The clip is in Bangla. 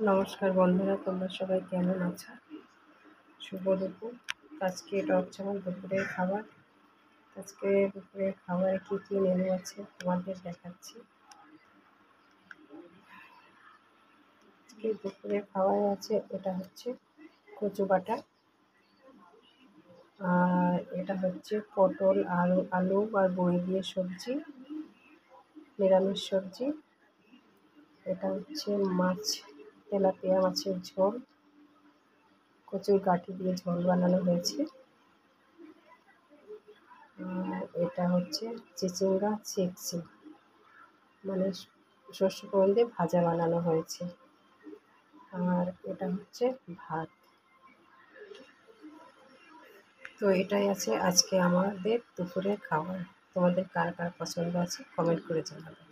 নমস্কার বন্ধুরা, তোমরা সবাই কেমন আছো? শুভ দুপুর। আজকে এটা হচ্ছে আমার দুপুরের খাবার। আজকে দুপুরের খাবারে কী কী মেনু আছে তোমাদের দেখাচ্ছি। আজকে দুপুরের খাবারে আছে, এটা হচ্ছে কচু বাটা, আর এটা হচ্ছে পটল আলু আর বড়ি দিয়ে সবজি, নিরামিষ সবজি। এটা হচ্ছে মাছ, তেলাপিয়া মাছের ঝোল, কচুর গাঁটি দিয়ে ঝোল বানানো হয়েছে। আর এটা হচ্ছে চিচিঙ্গা চিপসি, মানে শস্য ফোড়ন দিয়ে ভাজা বানানো হয়েছে। আর এটা হচ্ছে ভাত। তো এটাই আছে আজকে আমাদের দুপুরের খাবার। তোমাদের কার কার পছন্দ আছে কমেন্ট করে জানাবে।